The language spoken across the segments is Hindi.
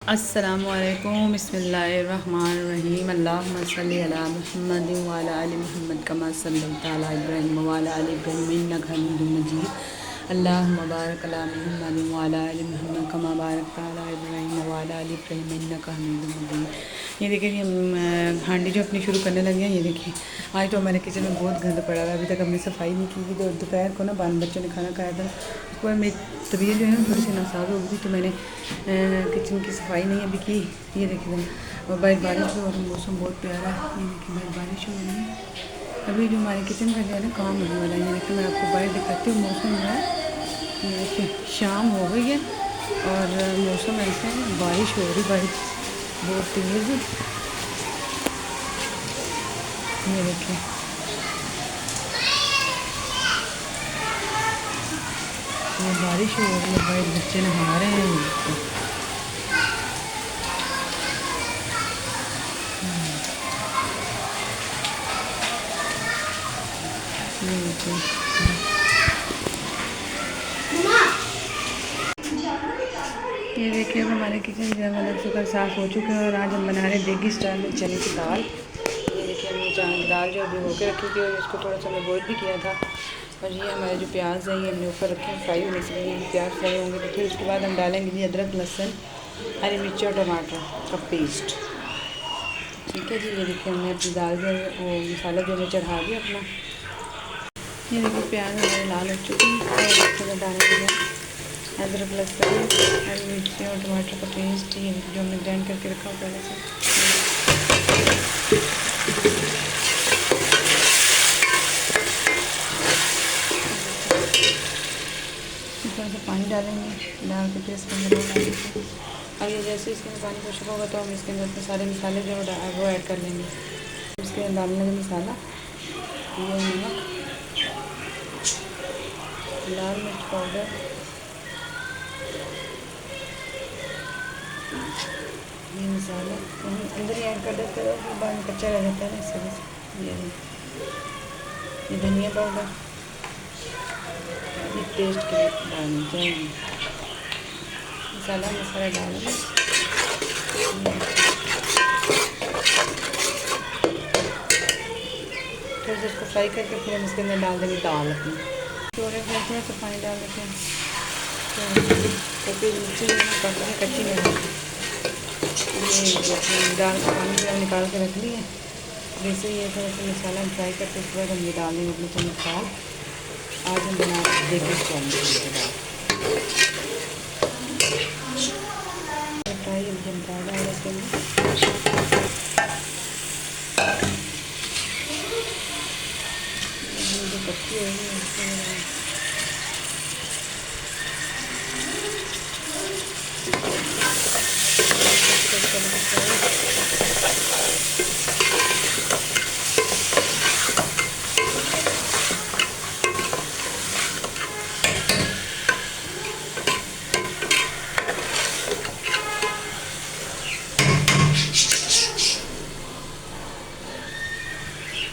अस्सलामुअलैकुम बिस्मिल्लाहिर्रहमानिर्रहीम अल्लाहुम्मा सल्लि अला मुहम्मद व अला आलि मुहम्मद कमा सल्लैता अला इब्राहीम व अला आलि इब्राहीम इन्नका हमीदुम मजीद अल्लाहुम्मा बारिक अला मुहम्मद व अला आलि मुहम्मद कमा बारकता अला इब्राहीम व अला आलि इब्राहीम इन्नका हमीदुम मजीद। ये देखिए कि हम हांडी जो अपनी शुरू करने लगे हैं। ये देखिए आज तो हमारे किचन में बहुत गंद पड़ा हुआ है, अभी तक हमने सफाई नहीं की। तो दोपहर को ना बाल बच्चों ने खाना खाया था, उसके बाद मेरी तबीयत जो है ना थोड़ी सी नासाज हो गई, तो मैंने किचन की सफाई नहीं अभी की। ये देखिए और बाहर बारिश हो और मौसम बहुत प्यारा है। ये देखिए बाहर बारिश हो रही है। अभी जो हमारे किचन का जो है ना काम होने वाला है। ये देखिए मैं आपको बाहर दिखाती हूँ मौसम जो है। ये देखिए शाम हो गई है और मौसम ऐसा है, बारिश हो रही, बारिश बहुत तेज़ है। ये देखिए ये बारिश हो रही है, बाहर बच्चे नहा रहे हैं। ये देखिए ये देखिए अब हमारे किचन जो है मतलब सुखा साफ़ हो चुके हैं और आज हम बना रहे हैं देगी स्टाइल में चने की दाल। ये देखिए हमने चने की दाल जो अभी होकर रखी थी और इसको थोड़ा सा मैं बॉईल भी किया था। और ये हमारे जो प्याज है ये हमने ऊपर रखे हैं फ्राई होने के लिए। प्याज फ्राई होंगे तो फिर उसके बाद हम डालेंगे जी अदरक लहसुन हरी मिर्ची और टमाटर का पेस्ट। ठीक है जी। ये देखिए हमने अपनी दाल जो वो मसाला जो हमें चढ़ा दिया अपना। ये देखिए प्याज हमारे लाल हो चुके हैं और डालेंगे अदरक लहसुन हरी मिर्ची और टमाटर का पेस्ट। ये जो हमने ग्राइंड करके रखा हुआ पहले से। थोड़ा सा पानी डालेंगे, डाल के फिर इसके अंदर डालेंगे। अब ये जैसे इसके अंदर पानी खुशक होगा तो हम इसके अंदर सारे मसाले जो वो ऐड कर लेंगे। इसके अंदर डालने लगे मसाला, ये नमक, लाल मिर्च पाउडर, ये मसाला अंदर ही ऐड कर देते हैं फिर बाद में कच्चा रह जाता है ना, इस वजह से। ये धनिया पाउडर ये टेस्ट के लिए डालना चाहिए। मसाला डालेंगे। थोड़ा सा इसको फ्राई करके फिर हम इसके अंदर डाल देंगे दाल अपनी। थोड़ा सा पानी डाल देते हैं तो फिर नीचे कच्ची नहीं रहती। ये दाल का पानी जो निकाल के रख ली है। वैसे ये थोड़ा सा मसाला फ्राई करके उसके बाद हम ये डाल देंगे अपने चने की दाल। आज हम बना देगी स्टाइल की दाल फ्राई हम दाल डाल देते हैं। जो कच्ची है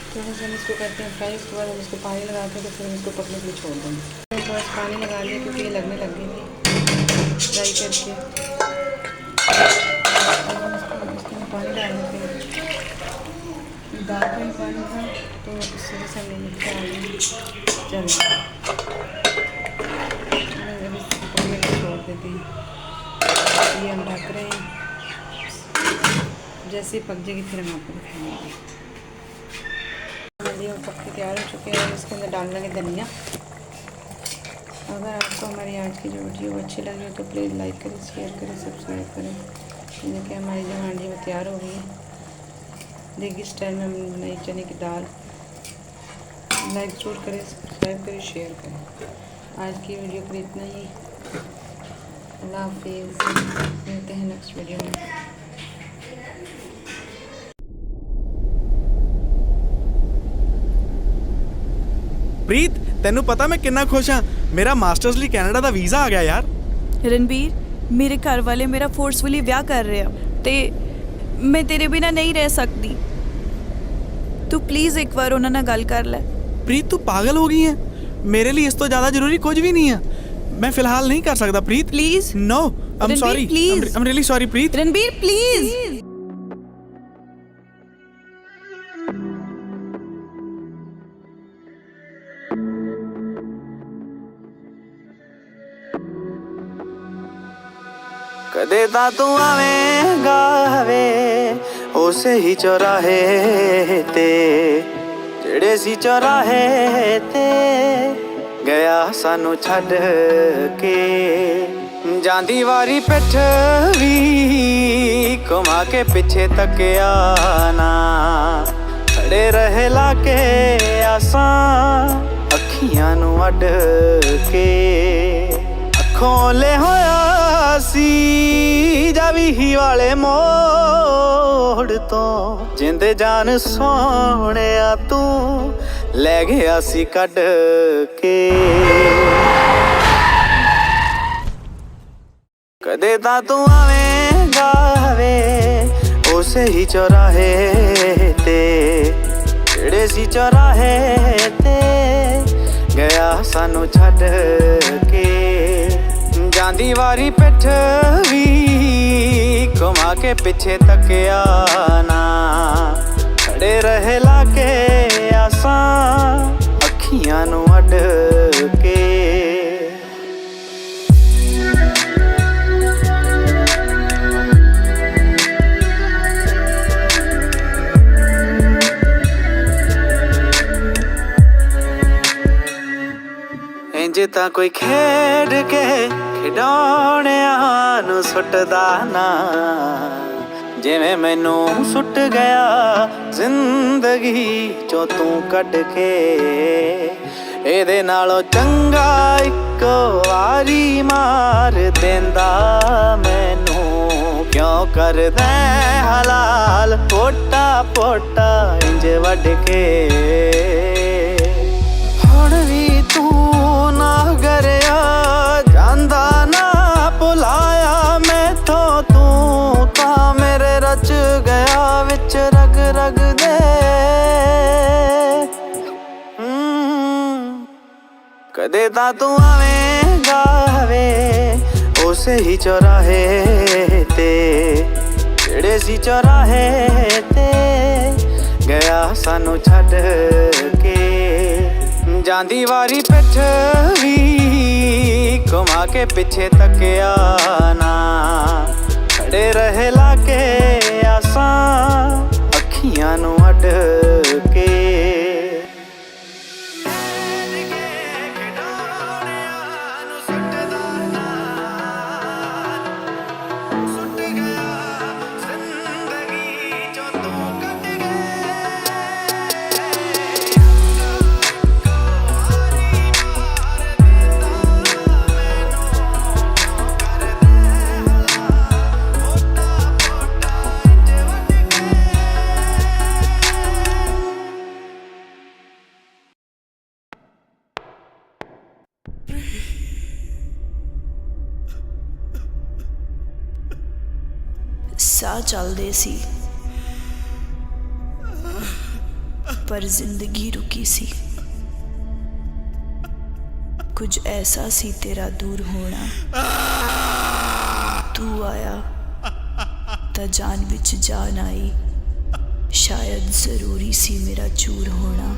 थोड़ा सा हम इसको करते हैं फ्राई। उसके बाद हम इसको पानी लगा के तो फिर हम इसको पकने के लिए छोड़ देंगे। थोड़ा सा पानी लगा लिया क्योंकि ये लगने लग गई थी फ्राई करके। इसमें पानी डाल देते हैं, दाल का ही पानी था तो इस वजह से हमने मिर्च डाल दी। चलो अभी इसको पकने के लिए छोड़ देते हैं। ये हम ढक रहे हैं, जैसे पक जाएगी फिर हम आपको दिखाएंगे। और पक के तैयार हो चुके हैं। इसके अंदर डाल देंगे धनिया। अगर आपको हमारी आज की जो वीडियो अच्छी लगी हो तो प्लीज़ लाइक करें, शेयर करें, सब्सक्राइब करें। देखिए हमारी जो हांडी में तैयार हो गई है देगी स्टाइल में हमने बनाई चने की दाल। लाइक ज़रूर करें, सब्सक्राइब करें, शेयर करें। आज की वीडियो पर इतना ही। अल्लाह हाफिज़, मिलते हैं नेक्स्ट वीडियो में। ਪ੍ਰੀਤ ਤੈਨੂੰ ਪਤਾ ਮੈਂ ਕਿੰਨਾ ਖੁਸ਼ ਹਾਂ, ਮੇਰਾ ਮਾਸਟਰਸ ਲਈ ਕੈਨੇਡਾ ਦਾ ਵੀਜ਼ਾ ਆ ਗਿਆ ਯਾਰ। ਰਣਬੀਰ ਮੇਰੇ ਘਰ ਵਾਲੇ ਮੇਰਾ ਫੋਰਸਫੁਲੀ ਵਿਆਹ ਕਰ ਰਹੇ ਆ ਤੇ ਮੈਂ ਤੇਰੇ ਬਿਨਾ ਨਹੀਂ ਰਹਿ ਸਕਦੀ। ਤੂੰ ਪਲੀਜ਼ ਇੱਕ ਵਾਰ ਉਹਨਾਂ ਨਾਲ ਗੱਲ ਕਰ ਲੈ। ਪ੍ਰੀਤ ਤੂੰ ਪਾਗਲ ਹੋ ਗਈ ਹੈ, मेरे लिए इस तो ज़्यादा ज़रूरी कुछ भी नहीं है। मैं फ़िलहाल नहीं कर सकता Preet. Please no I'm sorry. please. I'm really sorry, Preet. Ranbir please. ਕਦੇ ਤਾਂ ਤੂੰ ਆਵੇਂਗਾ ਵੇ ਉਸੇ ਹੀ ਚੌਰਾਹੇ ਤੇ ਜਿਹੜੇ ਸੀ ਚੌਰਾਹੇ ਤੇ ਗਿਆ ਸਾਨੂੰ ਛੱਡ ਕੇ ਜਾਂਦੀ ਵਾਰੀ ਪਿੱਠ ਵੀ ਘੁਮਾ ਕੇ ਪਿੱਛੇ ਤੱਕਿਆ ਨਾ ਖੜੇ ਰਹੇ ਲਾ ਕੇ ਆਸਾਂ ਅੱਖੀਆਂ ਨੂੰ ਅੱਡ ਕੇ ਖੋਲੇ ਹੋਇਆ ਸੀ ਜਾਵੀ ਵਾਲੇ ਮੋੜ ਤੋਂ ਜਿੰਦੇ ਜਾਨ ਸੋਹਣਿਆ ਤੂੰ ਲੈ ਗਿਆ ਸੀ ਕੱਢ ਕੇ ਕਦੇ ਤਾਂ ਤੂੰ ਆਵੇਂਗਾ ਵੇ ਉਸੇ ਹੀ ਚੌਰਾਹੇ ਤੇ ਜਿਹੜੇ ਸੀ ਚੌਰਾਹੇ ਤੇ ਗਿਆ ਸਾਨੂੰ ਛੱਡ ਕੇ ਜਾਂਦੀ ਵਾਰੀ ਪਿੱਠ ਵੀ ਘੁਮਾ ਕੇ ਪਿੱਛੇ ਤੱਕਿਆ ਨਾ ਖੜੇ ਰਹੇ ਲਾ ਕੇ ਆਸਾਂ ਅੱਖੀਆਂ ਨੂੰ ਅੱਡ ਕੇ ਇੰਜ ਤਾਂ ਕੋਈ ਖੇਡ ਕੇ ਖਿਡੌਣਿਆਂ ਨੂੰ ਸੁੱਟਦਾ ਨਾ ਜਿਵੇਂ ਮੈਨੂੰ ਸੁੱਟ ਗਿਆ ਜ਼ਿੰਦਗੀ ਚੋਂ ਤੂੰ ਕੱਢ ਕੇ ਇਹਦੇ ਨਾਲੋਂ ਚੰਗਾ ਇੱਕ ਵਾਰੀ ਮਾਰ ਦਿੰਦਾ ਮੈਨੂੰ ਕਿਉਂ ਕਰਦਾ ਹਲਾਲ ਪੋਟਾ ਪੋਟਾ ਇੰਜ ਵੱਢ ਕੇ ਹੁਣ ਵੀ ਤੂੰ ਨਾ ਕਰਿਆ ਜਾਂਦਾ ਨਾ ਭੁਲਾਇਆ ਮੈਥੋਂ ਤੂੰ ਤਾਂ ਮੇਰੇ ਰਚ ਗਿਆ ਵਿੱਚ ਰਗ ਰਗ ਦੇ ਕਦੇ ਤਾਂ ਤੂੰ ਆਵੇਂਗਾ ਵੇ ਉਸੇ ਹੀ ਚੌਰਾਹੇ ਤੇ ਜਿਹੜੇ ਸੀ ਚੌਰਾਹੇ ਤੇ ਗਿਆ ਸਾਨੂੰ ਛੱਡ ਕੇ ਜਾਂਦੀ ਵਾਰੀ ਪਿੱਠ ਵੀ ਘੁਮਾ ਕੇ ਪਿੱਛੇ ਤੱਕਿਆ ਨਾ ਖੜੇ ਰਹੇ ਲਾ ਕੇ ਆਸਾਂ ਅੱਖੀਆਂ ਨੂੰ ਅੱਡ ਕੇ ਸਾਹ ਚੱਲਦੇ ਸੀ ਪਰ ਜ਼ਿੰਦਗੀ ਰੁਕੀ ਸੀ ਕੁਝ ਐਸਾ ਸੀ ਤੇਰਾ ਦੂਰ ਹੋਣਾ ਤੂੰ ਆਇਆ ਤਾਂ ਜਾਨ ਵਿੱਚ ਜਾਨ ਆਈ ਸ਼ਾਇਦ ਜ਼ਰੂਰੀ ਸੀ ਮੇਰਾ ਚੂਰ ਹੋਣਾ